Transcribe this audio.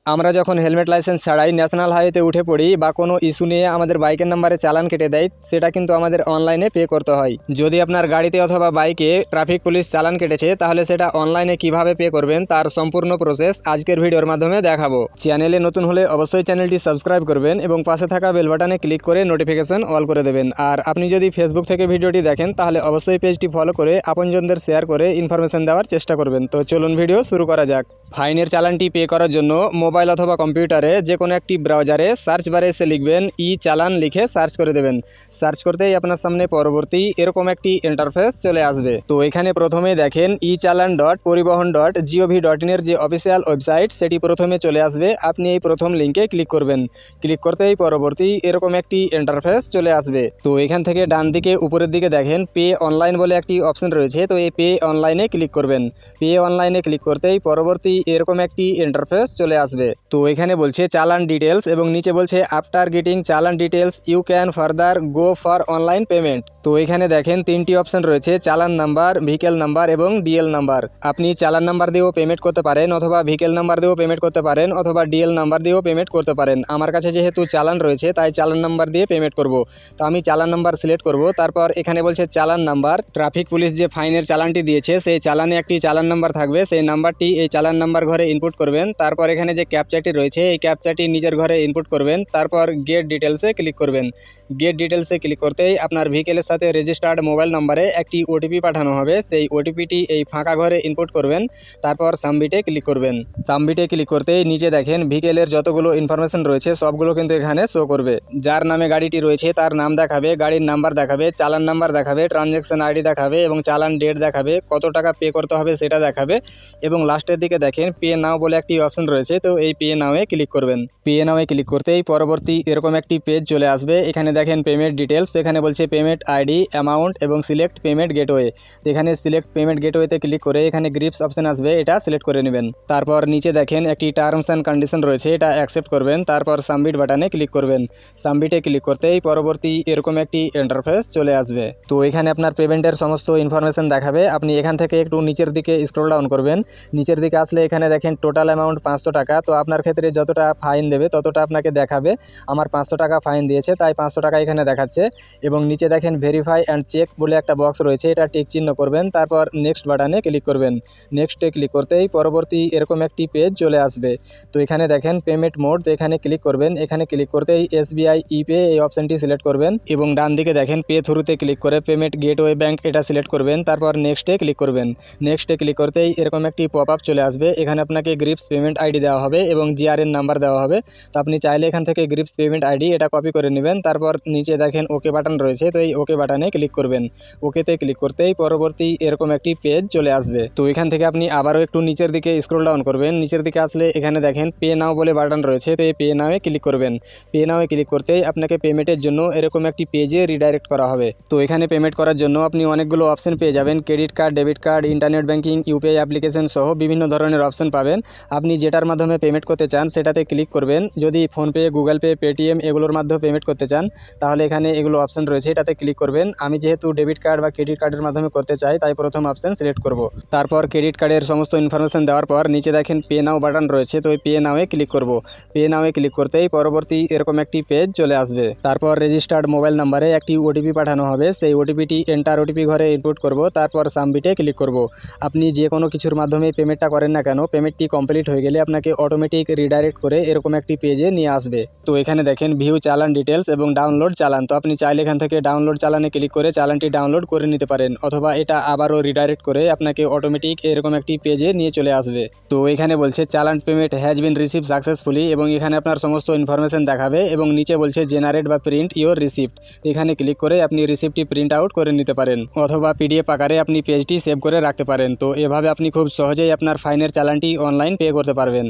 আমরা যখন helmet licence ছাড়াই ন্যাশনাল হাইওয়েতে উঠে পড়ি বা কোনো ইস্যু নিয়ে আমাদের বাইকের নাম্বারে চালান কেটে দেয়, সেটা কিন্তু আমাদের অনলাইনে পে করতে হয়। যদি আপনার গাড়িতে অথবা বাইকে ট্রাফিক পুলিশ চালান কেটেছে, তাহলে সেটা অনলাইনে কিভাবে পে করবেন তার সম্পূর্ণ প্রসেস আজকের ভিডিওর মাধ্যমে দেখাবো। চ্যানেলে নতুন হলে অবশ্যই চ্যানেলটি সাবস্ক্রাইব করবেন এবং পাশে থাকা বেল বাটনে ক্লিক করে নোটিফিকেশন অল করে দেবেন। আর আপনি যদি ফেসবুক থেকে ভিডিওটি দেখেন, তাহলে অবশ্যই পেজটি ফলো করে আপনজনদের শেয়ার করে ইনফরমেশন দেওয়ার চেষ্টা করবেন। তো চলুন ভিডিও শুরু করা যাক। ফাইনের চালানটি পে করার জন্য মোবাইল অথবা কম্পিউটারে যে কোনো একটি ব্রাউজারে সার্চ বারে এসে লিখবেন ই চালান, লিখে সার্চ করে দেবেন। সার্চ করতেই আপনার সামনে পরবর্তী এরকম একটি ইন্টারফেস চলে আসবে। তো এখানে প্রথমে দেখেন ই চালান .পরিবহন.gov.in এর যে অফিসিয়াল ওয়েবসাইট, সেটি প্রথমে চলে আসবে। আপনি এই প্রথম লিঙ্কে ক্লিক করবেন। ক্লিক করতেই পরবর্তী এরকম একটি ইন্টারফেস চলে আসবে। তো এখান থেকে ডান দিকে উপরের দিকে দেখেন পে অনলাইন বলে একটি অপশন রয়েছে। তো এই পে অনলাইনে ক্লিক করবেন। পে অনলাইনে ক্লিক করতেই পরবর্তী এরকম একটি ইন্টারফেস চলে আসবে। তো এখানে বলছে চালান ডিটেলস এবং নিচে বলছে after getting challan details you can further go for online payment. তো এখানে দেখেন তিনটি অপশন রয়েছে, চালান নাম্বার, ভেহিকেল নাম্বার এবং ডিএল নাম্বার। আপনি চালান নাম্বার দিয়েও পেমেন্ট করতে পারেন, অথবা ভেহিকেল নাম্বার দিয়েও পেমেন্ট করতে পারেন, অথবা ডিএল নাম্বার দিয়েও পেমেন্ট করতে পারেন। আমার কাছে যেহেতু চালান রয়েছে, তাই চালান নাম্বার দিয়ে পেমেন্ট করব। তো আমি চালান নাম্বার সিলেক্ট করব। তারপর এখানে বলছে চালান নাম্বার, ট্রাফিক পুলিশ যে ফাইনের চালানটি দিয়েছে সেই চালানে একটি চালান নাম্বার থাকবে, সেই নাম্বারটি এই চালান নাম্বার ঘরে ইনপুট করবেন। তারপর এখানে যে ক্যাপচাটি রয়েছে, এই ক্যাপচাটি নিজের ঘরে ইনপুট করবেন। তারপর গেট ডিটেলসে ক্লিক করবেন। গেট ডিটেলসে ক্লিক করতেই আপনার ভেহিকেলের সাথে রেজিস্টার্ড মোবাইল নাম্বারে একটি ওটিপি পাঠানো হবে। সেই ওটিপিটি এই ফাঁকা ঘরে ইনপুট করবেন। তারপর সাবমিটে ক্লিক করবেন। সাবমিটে ক্লিক করতেই নিচে দেখেন ভেহিকেলের যতগুলো ইনফরমেশন রয়েছে সবগুলো কিন্তু এখানে শো করবে। যার নামে গাড়িটি রয়েছে তার নাম দেখাবে, গাড়ির নাম্বার দেখাবে, চালান নাম্বার দেখাবে, ট্রানজ্যাকশন আইডি দেখাবে এবং চালান ডেট দেখাবে, কত টাকা পে করতে হবে সেটা দেখাবে। এবং লাস্টের দিকে দেখেন পে নাও বলে একটি অপশন রয়েছে। তো এই পে নাওয়ে ক্লিক করবেন। পে নাওয়ে ক্লিক করতেই পরবর্তী এরকম একটি পেজ চলে আসবে। এখানে দেখেন পেমেন্ট ডিটেলস। তো এখানে বলছে পেমেন্ট আইডি, অ্যামাউন্ট এবং সিলেক্ট পেমেন্ট গেটওয়ে। তো এখানে সিলেক্ট পেমেন্ট গেটওয়েতে ক্লিক করে এখানে গ্রিপস অপশন আসবে, এটা সিলেক্ট করে নেবেন। তারপর নিচে দেখেন একটি টার্মস অ্যান্ড কন্ডিশন রয়েছে, এটা অ্যাকসেপ্ট করবেন। তারপর সাবমিট বাটনে ক্লিক করবেন। সাবমিটে ক্লিক করতেই পরবর্তী এরকম একটি ইন্টারফেস চলে আসবে। তো এখানে আপনার পেমেন্টের সমস্ত ইনফরমেশন দেখাবে। আপনি এখান থেকে একটু নিচের দিকে স্ক্রল ডাউন করবেন। নিচের দিকে আসলে এখানে দেখেন টোটাল অ্যামাউন্ট 500 টাকা। তো আপনার ক্ষেত্রে যতটা ফাইন দেবে ততটা আপনাকে দেখাবে। আমার 500 টাকা ফাইন দিয়েছে, তাই 500 টাকা এখানে দেখাচ্ছে। এবং নিচে দেখেন ভেরিফাই অ্যান্ড চেক বলে একটা বক্স রয়েছে, এটা টিক চিহ্ন করবেন। তারপর নেক্সট বাটনে ক্লিক করবেন। নেক্সটে ক্লিক করতেই পরবর্তী এরকম একটি পেজ চলে আসবে। তো এখানে দেখেন পেমেন্ট মোড, তো এখানে ক্লিক করবেন। এখানে ক্লিক করতেই এসবিআই ইপে এই অপশনটি সিলেক্ট করবেন এবং ডান দিকে দেখেন পে থ্রুতে ক্লিক করে পেমেন্ট গেটওয়ে ব্যাংক এটা সিলেক্ট করবেন। তারপর নেক্সটে ক্লিক করবেন। নেক্সটে ক্লিক করতেই এরকম একটি পপ আপ চলে আসবে। এখানে আপনাকে গ্রিপস পেমেন্ট আইডি দেওয়া হবে এবং জিআরএন নাম্বার দেওয়া হবে। তো আপনি চাইলে এখান থেকে গ্রিপস পেমেন্ট আইডি এটা কপি করে নেবেন। তারপর নিচে দেখেন ওকে বাটন রয়েছে, তো এই ওকে বাটনে ক্লিক করবেন। ওকেতে ক্লিক করতেই পরবর্তী এরকম একটি পেজ চলে আসবে। তো এখান থেকে আপনি আবারও একটু নিচের দিকে স্ক্রল ডাউন করবেন। নিচের দিকে আসলে এখানে দেখেন পে নাও বলে বাটন রয়েছে, তো এই পে নাওয়ে ক্লিক করবেন। পে নাওয়ে ক্লিক করতেই আপনাকে পেমেন্টের জন্য এরকম একটি পেজে রিডাইরেক্ট করা হবে। তো এখানে পেমেন্ট করার জন্য আপনি অনেকগুলো অপশন পেয়ে যাবেন, credit card, debit card, internet banking, UPI application সহ বিভিন্ন ধরনের অপশন পাবেন। আপনি যেটার মাধ্যমে পেমেন্ট করতে চান সেটাতে ক্লিক করবেন। যদি ফোনপে, গুগল পে, পেটিএম এগুলোর মাধ্যমে পেমেন্ট করতে চান, তাহলে এখানে এগুলো অপশন রয়েছে, এটাতে ক্লিক করবেন। আমি যেহেতু ডেবিট কার্ড বা ক্রেডিট কার্ডের মাধ্যমে করতে চাই, তাই প্রথম অপশন সিলেক্ট করব। তারপর ক্রেডিট কার্ডের সমস্ত ইনফরমেশন দেওয়ার পর নিচে দেখেন পে নাও বাটন রয়েছে, তো এই পে নাওয়ে ক্লিক করব। পে নাওয়ে ক্লিক করতেই পরবর্তী এরকম একটি পেজ চলে আসবে। তারপর রেজিস্টার্ড মোবাইল নাম্বারে একটি ওটিপি পাঠানো হবে, সেই ওটিপিটি এন্টার ওটিপি ঘরে ইনপুট করব। তারপর সাবমিটে ক্লিক করব। আপনি যে কোনো কিছুর মাধ্যমে পেমেন্টটা করেন না কেন, পেমেন্টটি কমপ্লিট হয়ে গেলে আপনাকে অটোমেটিক রিডাইরেক্ট করে এরকম একটি পেজে নিয়ে আসবে। তো এখানে দেখেন ভিউ চালান ডিটেলস এবং ডাউনলোড চালান। তো আপনি চাইলে এখান থেকে ডাউনলোড চালানে ক্লিক করে চালানটি ডাউনলোড করে নিতে পারেন, অথবা এটা আবারও রিডাইরেক্ট করে আপনাকে অটোমেটিক এরকম একটি পেজে নিয়ে চলে আসবে। তো এখানে বলছে চালান payment has been receive successfully এবং এখানে আপনার সমস্ত ইনফরমেশন দেখাবে এবং নিচে বলছে জেনারেট বা প্রিন্ট ইওর রিসিপ্ট। এখানে ক্লিক করে আপনি রিসিপ্টটি প্রিন্ট আউট করে নিতে পারেন, অথবা পিডিএফ আকারে আপনি পেজটি সেভ করে রাখতে পারেন। তো এভাবে আপনি খুব সহজেই আপনার ফাইনের চালানটি অনলাইন পে করতে পারবেন।